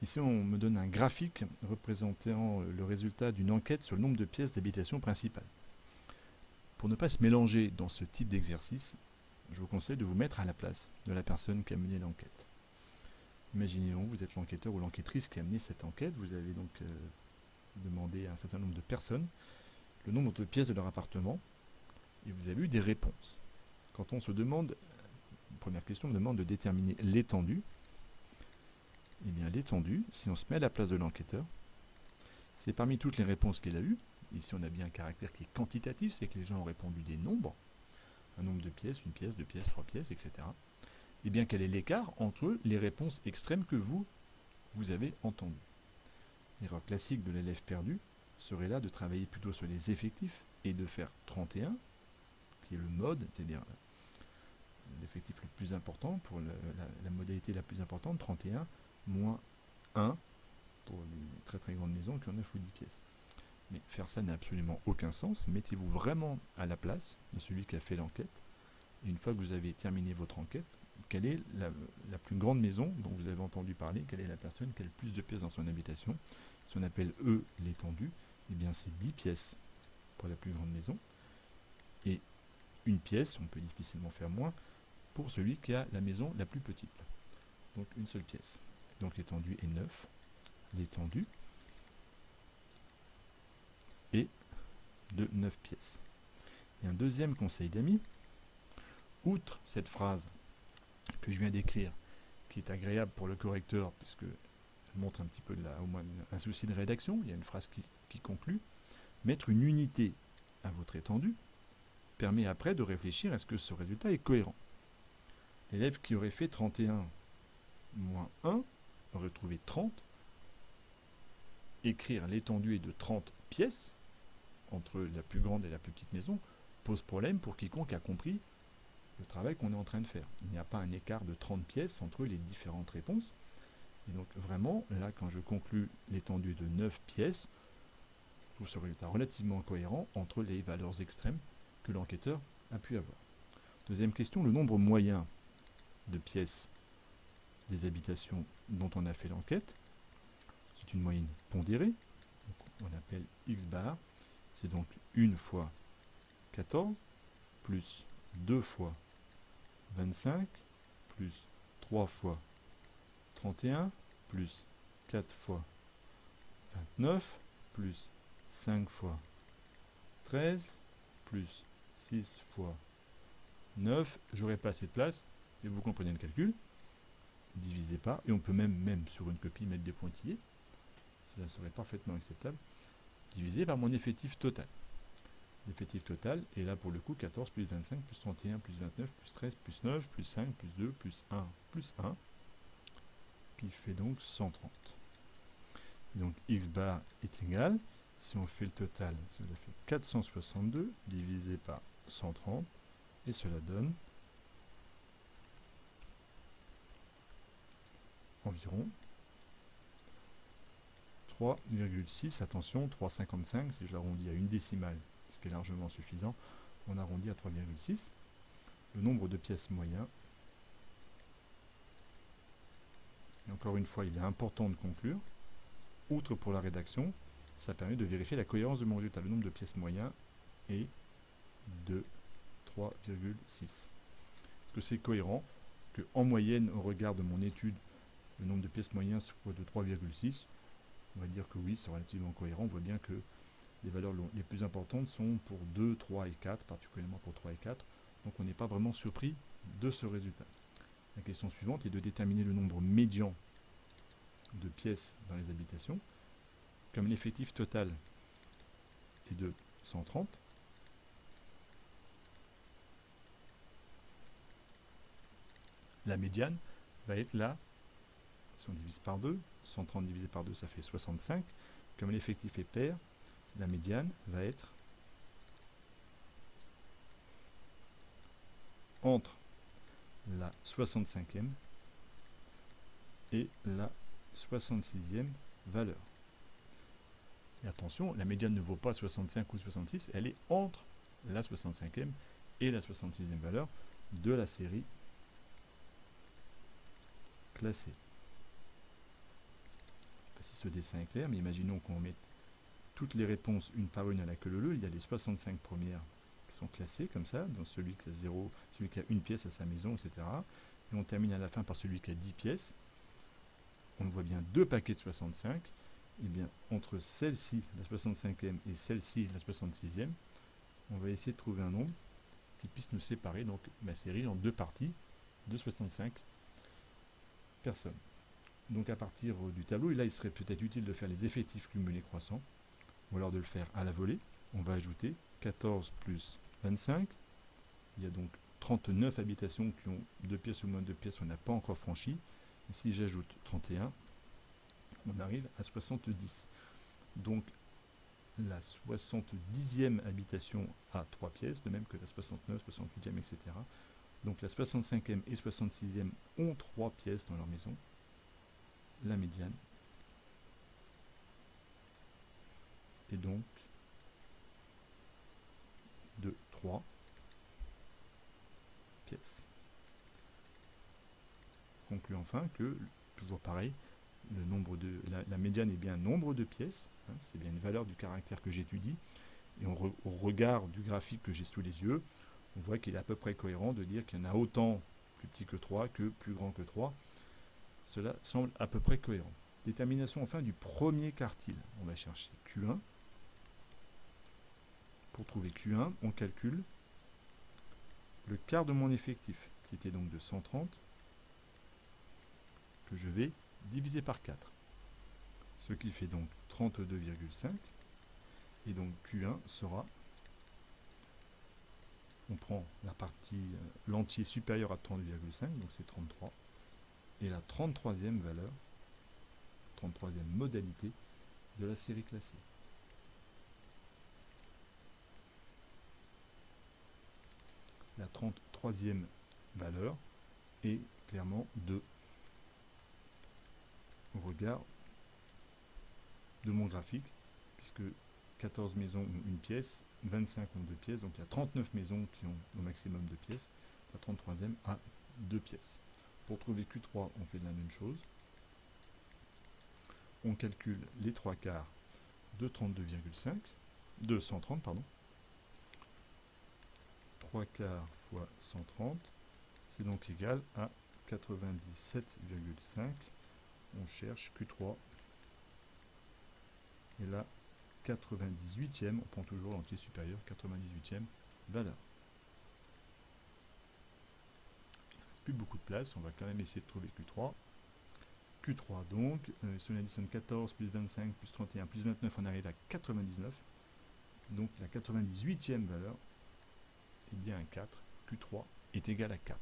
Ici, on me donne un graphique représentant le résultat d'une enquête sur le nombre de pièces d'habitation principale. Pour ne pas se mélanger dans ce type d'exercice, je vous conseille de vous mettre à la place de la personne qui a mené l'enquête. Imaginez donc, vous êtes l'enquêteur ou l'enquêtrice qui a mené cette enquête, vous avez donc demandé à un certain nombre de personnes le nombre de pièces de leur appartement, et vous avez eu des réponses. Quand on se demande, première question, on demande de déterminer l'étendue. Eh bien l'étendue, si on se met à la place de l'enquêteur, c'est parmi toutes les réponses qu'il a eues. Ici on a bien un caractère qui est quantitatif, c'est que les gens ont répondu des nombres, un nombre de pièces, une pièce, deux pièces, trois pièces, etc. Et bien quel est l'écart entre les réponses extrêmes que vous avez entendues. L'erreur classique de l'élève perdu serait là de travailler plutôt sur les effectifs et de faire 31, qui est le mode, c'est-à-dire l'effectif le plus important, pour la modalité la plus importante, 31, moins 1, pour les très très grandes maisons qui ont 9 ou 10 pièces. Mais faire ça n'a absolument aucun sens. Mettez-vous vraiment à la place de celui qui a fait l'enquête. Et une fois que vous avez terminé votre enquête, quelle est la plus grande maison dont vous avez entendu parler? Quelle est la personne qui a le plus de pièces dans son habitation? Si on appelle E l'étendue, eh bien c'est 10 pièces pour la plus grande maison. Et une pièce, on peut difficilement faire moins, pour celui qui a la maison la plus petite. Donc une seule pièce. Donc l'étendue est 9. L'étendue est de 9 pièces. Et un deuxième conseil d'amis, outre cette phrase que je viens d'écrire, qui est agréable pour le correcteur, puisqu'elle montre un petit peu au moins un souci de rédaction, il y a une phrase qui conclut, mettre une unité à votre étendue permet après de réfléchir à ce que ce résultat est cohérent. L'élève qui aurait fait 31 moins 1 aurait trouvé 30. Écrire l'étendue est de 30 pièces entre la plus grande et la plus petite maison pose problème pour quiconque a compris le travail qu'on est en train de faire. Il n'y a pas un écart de 30 pièces entre les différentes réponses. Et donc vraiment, là, quand je conclus l'étendue de 9 pièces, je trouve ce résultat relativement cohérent entre les valeurs extrêmes que l'enquêteur a pu avoir. Deuxième question, le nombre moyen de pièces des habitations dont on a fait l'enquête. C'est une moyenne pondérée, donc on appelle X bar. C'est donc 1 fois 14, plus 2 fois 25, plus 3 fois 31, plus 4 fois 29, plus 5 fois 13, plus 6 fois 9. J'aurai pas assez de place, et vous comprenez le calcul. Divisé par, et on peut même sur une copie mettre des pointillés, cela serait parfaitement acceptable, divisé par mon effectif total. L'effectif total est là pour le coup 14 plus 25 plus 31 plus 29 plus 13 plus 9 plus 5 plus 2 plus 1 qui fait donc 130. Donc x bar est égal, si on fait le total, cela fait 462 divisé par 130 et cela donne environ 3,6, attention, 3,55, si je l'arrondis à une décimale, ce qui est largement suffisant, on arrondit à 3,6. Le nombre de pièces moyen, et encore une fois, il est important de conclure, outre pour la rédaction, ça permet de vérifier la cohérence de mon résultat. Le nombre de pièces moyen est de 3,6. Est-ce que c'est cohérent qu'en moyenne, au regard de mon étude, le nombre de pièces moyen soit de 3,6? On va dire que oui, c'est relativement cohérent. On voit bien que les valeurs les plus importantes sont pour 2, 3 et 4, particulièrement pour 3 et 4. Donc on n'est pas vraiment surpris de ce résultat. La question suivante est de déterminer le nombre médian de pièces dans les habitations. Comme l'effectif total est de 130, la médiane va être là, si on divise par 2, 130 divisé par 2, ça fait 65. Comme l'effectif est pair, la médiane va être entre la 65e et la 66e valeur. Et attention, la médiane ne vaut pas 65 ou 66, elle est entre la 65e et la 66e valeur de la série classée. si ce dessin est clair, mais imaginons qu'on mette toutes les réponses une par une à la queue leu leu. Il y a les 65 premières qui sont classées comme ça, donc celui qui a 0, celui qui a une pièce à sa maison, etc. Et on termine à la fin par celui qui a 10 pièces. On voit bien deux paquets de 65. Et bien, entre celle-ci, la 65e, et celle-ci, la 66e, on va essayer de trouver un nombre qui puisse nous séparer donc ma série en deux parties de 65 personnes. Donc à partir du tableau, et là il serait peut-être utile de faire les effectifs cumulés croissants, ou alors de le faire à la volée. On va ajouter 14 plus 25. Il y a donc 39 habitations qui ont 2 pièces ou moins de 2 pièces, on n'a pas encore franchi. Et si j'ajoute 31, on arrive à 70. Donc la 70e habitation a 3 pièces, de même que la 69, 68e, etc. Donc la 65e et 66e ont 3 pièces dans leur maison. La médiane est donc de 3 pièces. Conclut enfin que, toujours pareil, le nombre de, la médiane est bien un nombre de pièces, hein, c'est bien une valeur du caractère que j'étudie, et au regard du graphique que j'ai sous les yeux, on voit qu'il est à peu près cohérent de dire qu'il y en a autant plus petit que 3 que plus grand que 3. Cela semble à peu près cohérent. Détermination enfin du premier quartile. On va chercher Q1. Pour trouver Q1, on calcule le quart de mon effectif, qui était donc de 130, que je vais diviser par 4. Ce qui fait donc 32,5. Et donc Q1 sera, on prend la partie, l'entier supérieur à 32,5, donc c'est 33. Et la 33e valeur, 33e modalité de la série classée. La 33e valeur est clairement 2 au regard de mon graphique, puisque 14 maisons ont une pièce, 25 ont 2 pièces, donc il y a 39 maisons qui ont au maximum 2 pièces. La 33e a 2 pièces. Pour trouver Q3, on fait la même chose. On calcule les 3 quarts de 32,5, de 130, pardon. 3 quarts fois 130, c'est donc égal à 97,5. On cherche Q3. Et là, 98e, on prend toujours l'entier supérieur, 98e valeur. Il ne reste plus beaucoup de place, on va quand même essayer de trouver Q3. Q3 donc, si on additionne 14 plus 25 plus 31 plus 29, on arrive à 99. Donc la 98e valeur est bien un 4. Q3 est égal à 4.